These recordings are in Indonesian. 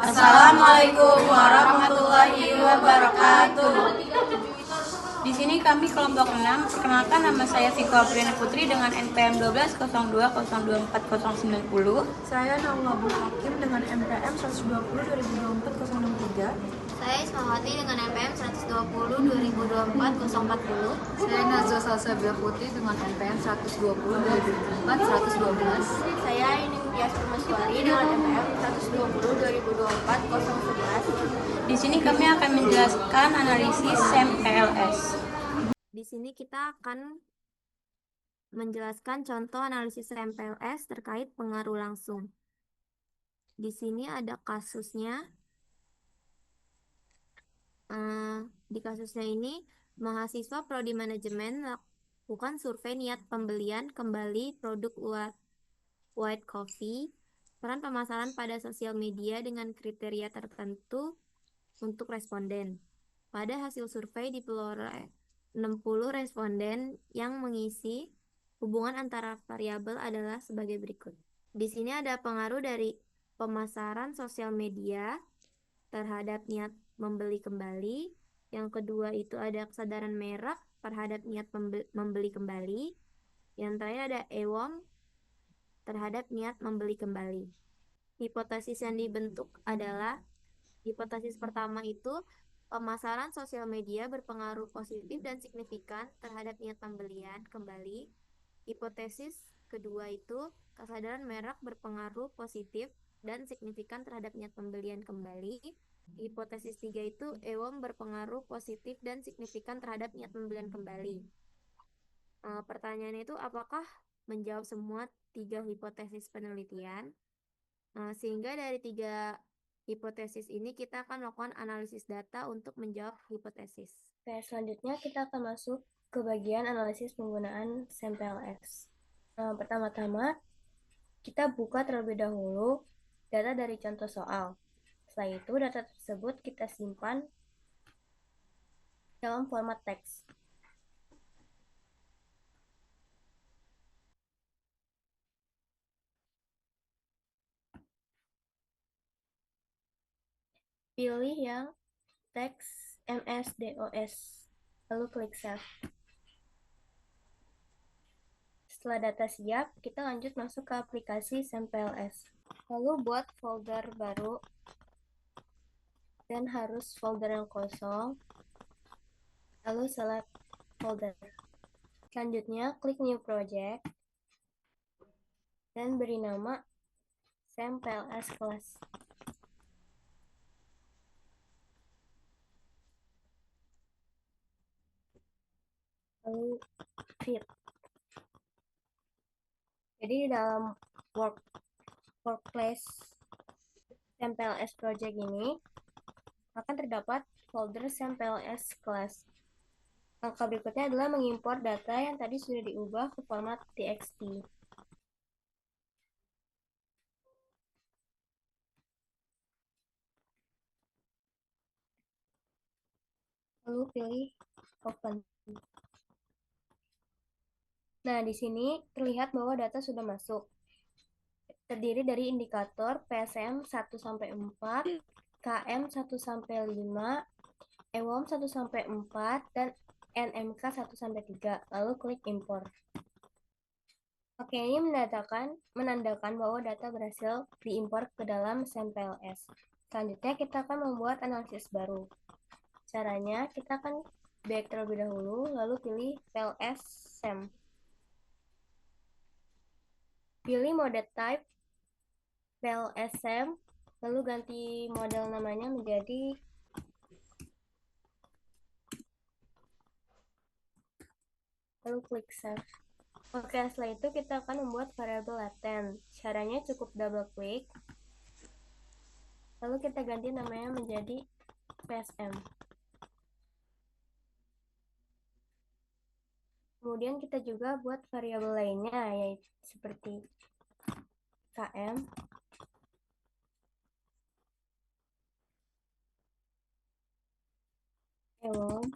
Assalamualaikum warahmatullahi wabarakatuh. Di sini kami kelompok 6. Perkenalkan, nama saya Viko Apriana Putri dengan NPM 1202024090. Saya Naula Abdul Hakim dengan NPM 120 2024 063. Saya Ismawati dengan NPM 120 2024 040. Saya Nazwa Salsabila Putri dengan NPM 120 2024 112. Saya Ningtyas Permaswari dengan NPM 120 2024 011. Di sini kami akan menjelaskan analisis SEM-PLS. Di sini kita akan menjelaskan contoh analisis SEM-PLS terkait pengaruh langsung. Di sini ada kasusnya. Di kasusnya ini, mahasiswa Prodi Manajemen melakukan survei niat pembelian kembali produk White Coffee, peran pemasaran pada sosial media dengan kriteria tertentu untuk responden. Pada hasil survei diperoleh 60 responden yang mengisi hubungan antara variabel adalah sebagai berikut. Di sini ada pengaruh dari pemasaran sosial media terhadap niat membeli kembali. Yang kedua itu ada kesadaran merek terhadap niat membeli kembali. Yang terakhir ada EWOM terhadap niat membeli kembali. Hipotesis yang dibentuk adalah hipotesis pertama itu pemasaran sosial media berpengaruh positif dan signifikan terhadap niat pembelian kembali. Hipotesis kedua itu kesadaran merek berpengaruh positif dan signifikan terhadap niat pembelian kembali. Hipotesis 3 itu EWOM berpengaruh positif dan signifikan terhadap niat pembelian kembali. Pertanyaannya itu apakah menjawab semua 3 hipotesis penelitian? Sehingga dari 3 hipotesis ini kita akan melakukan analisis data untuk menjawab hipotesis. Oke, selanjutnya kita akan masuk ke bagian analisis penggunaan SEM-PLS. Pertama-tama kita buka terlebih dahulu data dari contoh soal. Setelah itu, data tersebut kita simpan dalam format teks. Pilih yang teks MS-DOS, lalu klik Save. Setelah data siap, kita lanjut masuk ke aplikasi SEM-PLS. Lalu buat folder baru, dan harus folder yang kosong, lalu select folder. Selanjutnya klik new project dan beri nama SEM-PLS class. Lalu fit. Jadi di dalam workplace SEM-PLS project ini akan terdapat folder SEM-PLS class. Langkah berikutnya adalah mengimpor data yang tadi sudah diubah ke format txt. Lalu pilih open. Nah, di sini terlihat bahwa data sudah masuk. Terdiri dari indikator PSM 1-4, KM 1-5, EWOM 1-4, dan NMK 1-3. Lalu klik import. Oke, ini menandakan bahwa data berhasil diimpor ke dalam SEM-PLS. Selanjutnya kita akan membuat analisis baru. Caranya, kita akan back terlebih dahulu, lalu pilih PLS SEM. Pilih mode type PLS SEM, lalu ganti model namanya menjadi lalu klik save. Oke, setelah itu kita akan membuat variabel laten. Caranya cukup double klik, lalu kita ganti namanya menjadi PSM. Kemudian kita juga buat variabel lainnya, yaitu seperti KM, EWOM,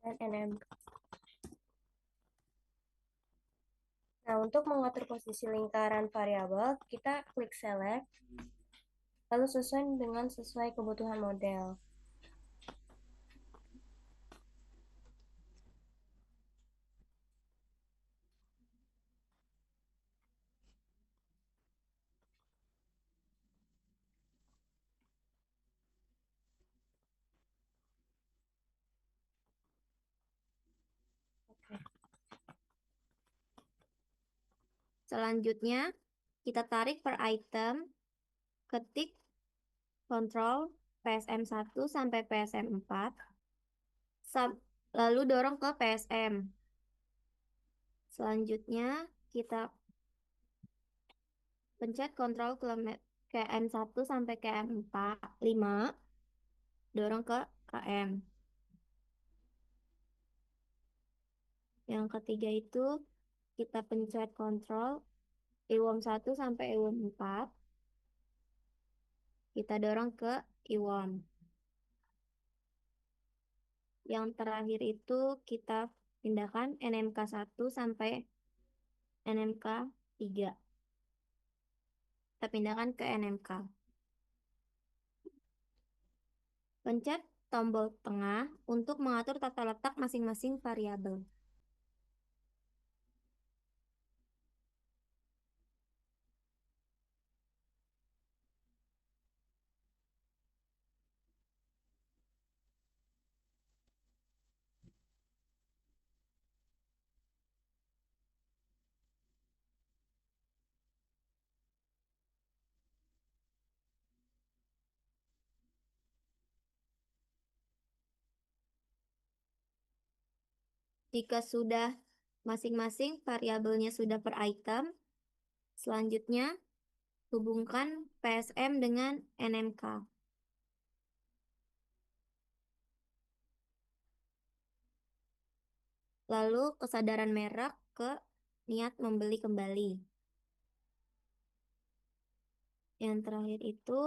dan NM. Nah, untuk mengatur posisi lingkaran variabel, kita klik select, lalu sesuai kebutuhan model. Oke. Selanjutnya, kita tarik per item, ketik kontrol PSM1 sampai PSM4, lalu dorong ke PSM. Selanjutnya, kita pencet kontrol KM1 sampai KM5, dorong ke KM. Yang ketiga itu kita pencet kontrol IWOM1 sampai IWOM4, kita dorong ke IWOM. Yang terakhir itu kita pindahkan NMK1 sampai NMK3. Kita pindahkan ke NMK. Pencet tombol tengah untuk mengatur tata letak masing-masing variabel. Jika sudah masing-masing variabelnya sudah per item, selanjutnya hubungkan PSM dengan NMK. Lalu kesadaran merek ke niat membeli kembali. Yang terakhir itu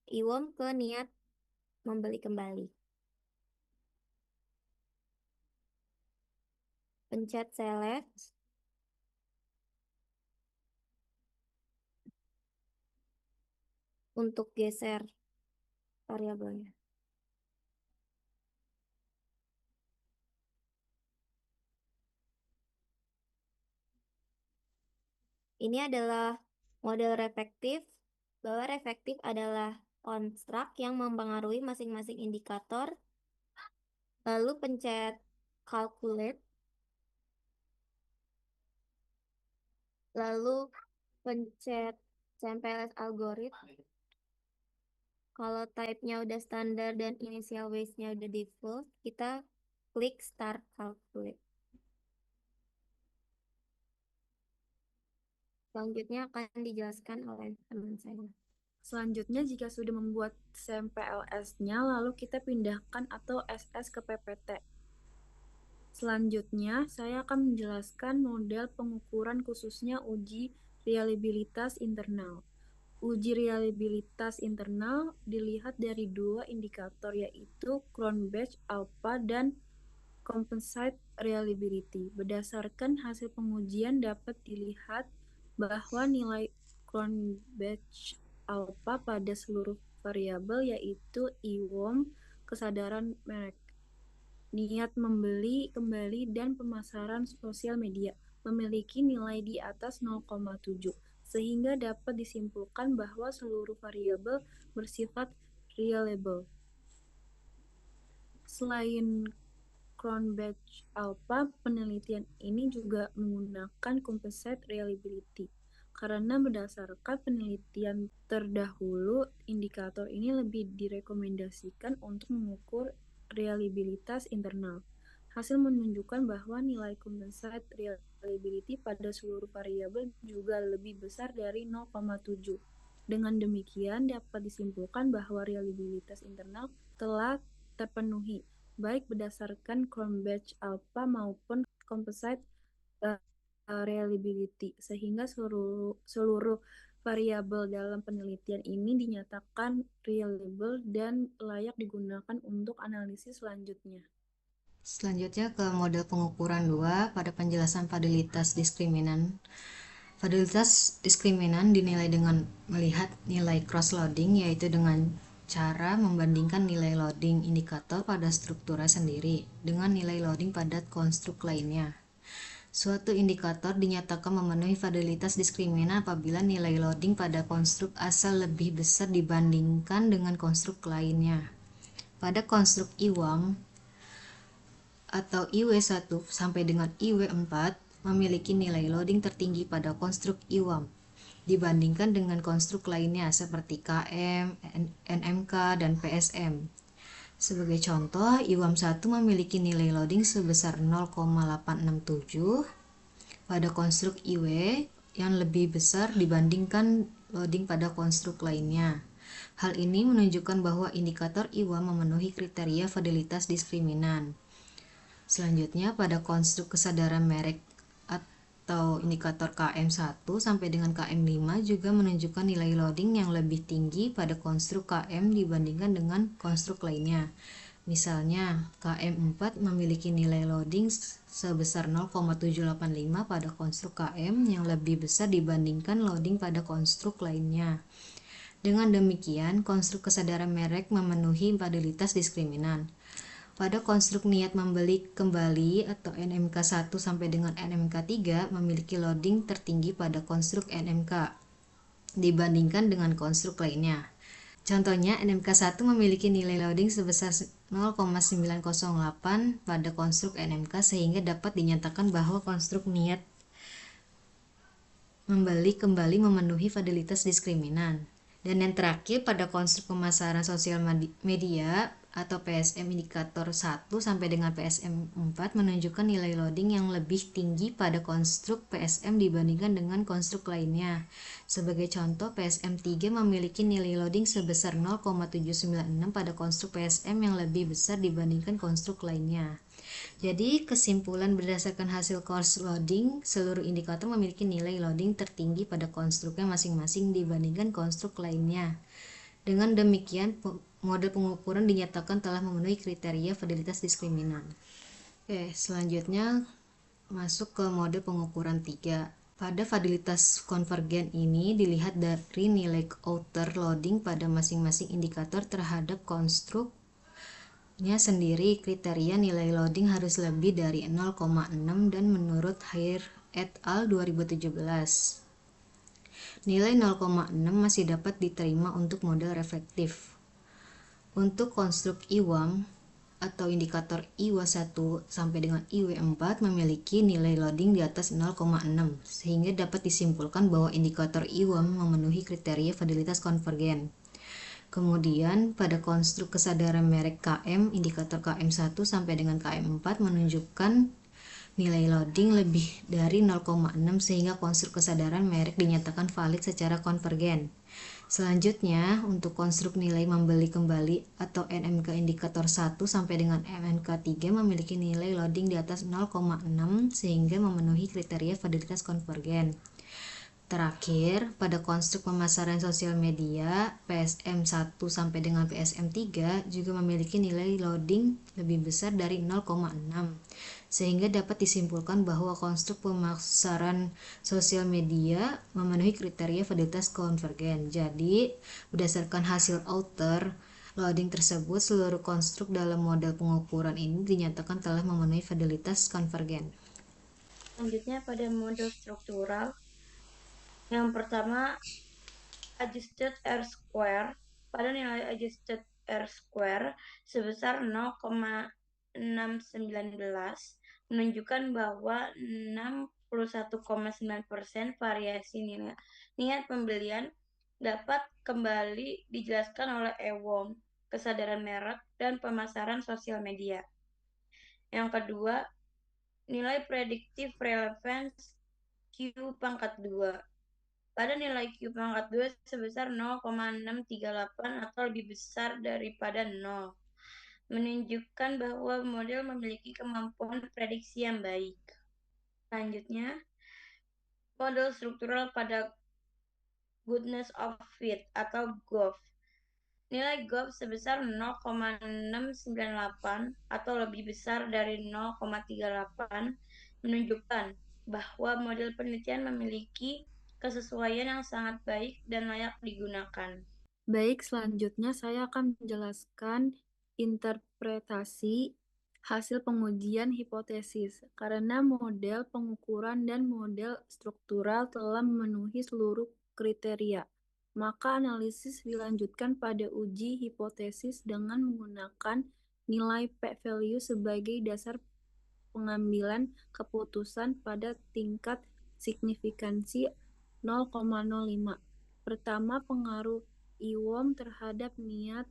IWOM ke niat membeli kembali. Pencet select. Untuk geser variabelnya. Ini adalah model reflektif, bahwa reflektif adalah konstruk yang mempengaruhi masing-masing indikator. Lalu pencet calculate. Lalu pencet CMPLS algorithm. Kalau type-nya udah standar dan initial weight-nya udah default, kita klik start calculate. Selanjutnya akan dijelaskan oleh teman saya. Selanjutnya, jika sudah membuat SMPLS-nya, lalu kita pindahkan atau SS ke PPT. Selanjutnya, saya akan menjelaskan model pengukuran khususnya uji reliabilitas internal. Uji reliabilitas internal dilihat dari dua indikator, yaitu Cronbach alpha dan composite reliability. Berdasarkan hasil pengujian dapat dilihat bahwa nilai Cronbach alpha pada seluruh variabel, yaitu IWOM, kesadaran merek, niat membeli kembali, dan pemasaran sosial media, memiliki nilai di atas 0,7, sehingga dapat disimpulkan bahwa seluruh variabel bersifat reliable. Selain Cronbach alpha, penelitian ini juga menggunakan composite reliability. Karena berdasarkan penelitian terdahulu, indikator ini lebih direkomendasikan untuk mengukur reliabilitas internal. Hasil menunjukkan bahwa nilai composite reliability pada seluruh variabel juga lebih besar dari 0,7. Dengan demikian, dapat disimpulkan bahwa reliabilitas internal telah terpenuhi, baik berdasarkan Cronbach alpha maupun composite reliability, sehingga seluruh variabel dalam penelitian ini dinyatakan reliable dan layak digunakan untuk analisis selanjutnya. Selanjutnya ke model pengukuran 2 pada penjelasan fadilitas diskriminan. Fadilitas diskriminan dinilai dengan melihat nilai cross-loading, yaitu dengan cara membandingkan nilai loading indikator pada struktura sendiri dengan nilai loading pada konstruk lainnya. Suatu indikator dinyatakan memenuhi fadilitas diskriminan apabila nilai loading pada konstruk asal lebih besar dibandingkan dengan konstruk lainnya. Pada konstruk IWAM atau IW1 sampai dengan IW4 memiliki nilai loading tertinggi pada konstruk IWAM dibandingkan dengan konstruk lainnya seperti KM, NMK, dan PSM. Sebagai contoh, IWAM1 memiliki nilai loading sebesar 0,867 pada konstruk IW yang lebih besar dibandingkan loading pada konstruk lainnya. Hal ini menunjukkan bahwa indikator IWAM memenuhi kriteria fadilitas diskriminan. Selanjutnya, pada konstruk kesadaran merek atau indikator KM1 sampai dengan KM5 juga menunjukkan nilai loading yang lebih tinggi pada konstruk KM dibandingkan dengan konstruk lainnya. Misalnya, KM4 memiliki nilai loading sebesar 0,785 pada konstruk KM yang lebih besar dibandingkan loading pada konstruk lainnya. Dengan demikian, konstruk kesadaran merek memenuhi fadilitas diskriminan. Pada konstruk niat membeli kembali atau NMK1 sampai dengan NMK3 memiliki loading tertinggi pada konstruk NMK dibandingkan dengan konstruk lainnya. Contohnya, NMK1 memiliki nilai loading sebesar 0,908 pada konstruk NMK sehingga dapat dinyatakan bahwa konstruk niat membeli kembali memenuhi fadilitas diskriminan. Dan yang terakhir, pada konstruk pemasaran sosial media atau PSM indikator 1 sampai dengan PSM 4 menunjukkan nilai loading yang lebih tinggi pada konstruk PSM dibandingkan dengan konstruk lainnya. Sebagai contoh, PSM 3 memiliki nilai loading sebesar 0,796 pada konstruk PSM yang lebih besar dibandingkan konstruk lainnya. Jadi, kesimpulan berdasarkan hasil cross loading, seluruh indikator memiliki nilai loading tertinggi pada konstruknya masing-masing dibandingkan konstruk lainnya. Dengan demikian, model pengukuran dinyatakan telah memenuhi kriteria fadilitas diskriminan. Oke, selanjutnya masuk ke model pengukuran 3. Pada fadilitas konvergen ini dilihat dari nilai outer loading pada masing-masing indikator terhadap konstruknya sendiri. Kriteria nilai loading harus lebih dari 0,6 dan menurut Hair et al. 2017. Nilai 0,6 masih dapat diterima untuk model reflektif. Untuk konstruk IWAM atau indikator IW1 sampai dengan IW4 memiliki nilai loading di atas 0,6 sehingga dapat disimpulkan bahwa indikator IWAM memenuhi kriteria fadilitas konvergen. Kemudian pada konstruk kesadaran merek KM, indikator KM1 sampai dengan KM4 menunjukkan nilai loading lebih dari 0,6 sehingga konstruk kesadaran merek dinyatakan valid secara konvergen. Selanjutnya, untuk konstruk nilai membeli kembali atau NMK indikator 1 sampai dengan NMK3 memiliki nilai loading di atas 0,6 sehingga memenuhi kriteria fadilitas konvergen. Terakhir, pada konstruk pemasaran sosial media, PSM 1 sampai dengan PSM 3 juga memiliki nilai loading lebih besar dari 0,6, sehingga dapat disimpulkan bahwa konstruk pemasaran sosial media memenuhi kriteria fadilitas konvergen. Jadi, berdasarkan hasil outer loading tersebut, seluruh konstruk dalam model pengukuran ini dinyatakan telah memenuhi fadilitas konvergen. Selanjutnya pada model struktural, yang pertama adjusted R square. Pada nilai adjusted R square sebesar 0,619 menunjukkan bahwa 61,9% variasi niat pembelian dapat kembali dijelaskan oleh EWOM, kesadaran merek, dan pemasaran sosial media. Yang kedua, nilai predictive relevance Q pangkat 2. Pada nilai Q pangkat 2 sebesar 0,638 atau lebih besar daripada 0, menunjukkan bahwa model memiliki kemampuan prediksi yang baik. Selanjutnya, model struktural pada goodness of fit atau GOF. nilai GOP sebesar 0,698 atau lebih besar dari 0,38 menunjukkan bahwa model penelitian memiliki kesesuaian yang sangat baik dan layak digunakan. Baik, selanjutnya saya akan menjelaskan interpretasi hasil pengujian hipotesis. Karena model pengukuran dan model struktural telah memenuhi seluruh kriteria, maka analisis dilanjutkan pada uji hipotesis dengan menggunakan nilai p-value sebagai dasar pengambilan keputusan pada tingkat signifikansi 0,05. Pertama, pengaruh IWOM terhadap niat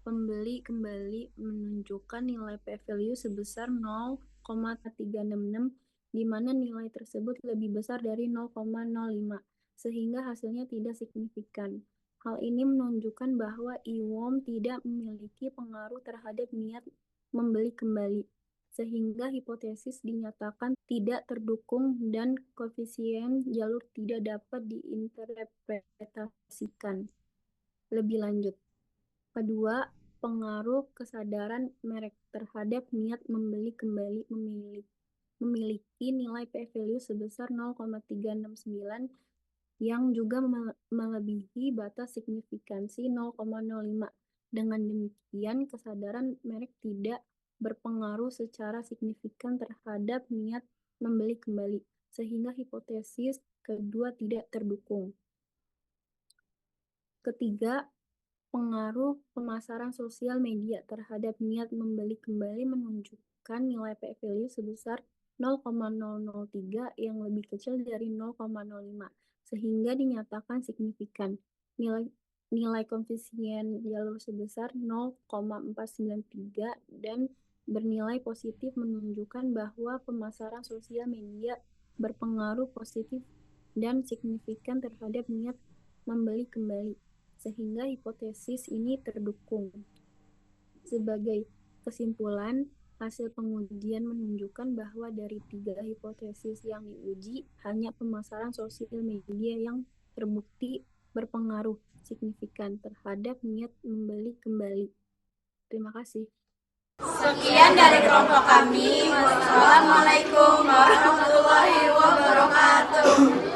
pembeli kembali menunjukkan nilai p-value sebesar 0,366, di mana nilai tersebut lebih besar dari 0,05, sehingga hasilnya tidak signifikan. Hal ini menunjukkan bahwa IWOM tidak memiliki pengaruh terhadap niat membeli kembali, sehingga hipotesis dinyatakan tidak terdukung dan koefisien jalur tidak dapat diinterpretasikan lebih lanjut. Kedua, pengaruh kesadaran merek terhadap niat membeli kembali memiliki nilai p-value sebesar 0,369 yang juga melebihi batas signifikansi 0,05. Dengan demikian, kesadaran merek tidak berpengaruh secara signifikan terhadap niat membeli kembali, sehingga hipotesis kedua tidak terdukung. Ketiga, pengaruh pemasaran sosial media terhadap niat membeli kembali menunjukkan nilai p-value sebesar 0,003 yang lebih kecil dari 0,05, sehingga dinyatakan signifikan. Nilai koefisien jalur sebesar 0,493 dan bernilai positif menunjukkan bahwa pemasaran sosial media berpengaruh positif dan signifikan terhadap niat membeli kembali, sehingga hipotesis ini terdukung. Sebagai kesimpulan, hasil pengujian menunjukkan bahwa dari 3 hipotesis yang diuji, hanya pemasaran sosial media yang terbukti berpengaruh signifikan terhadap niat membeli kembali. Terima kasih. Sekian dari kelompok kami. Wassalamualaikum warahmatullahi wabarakatuh.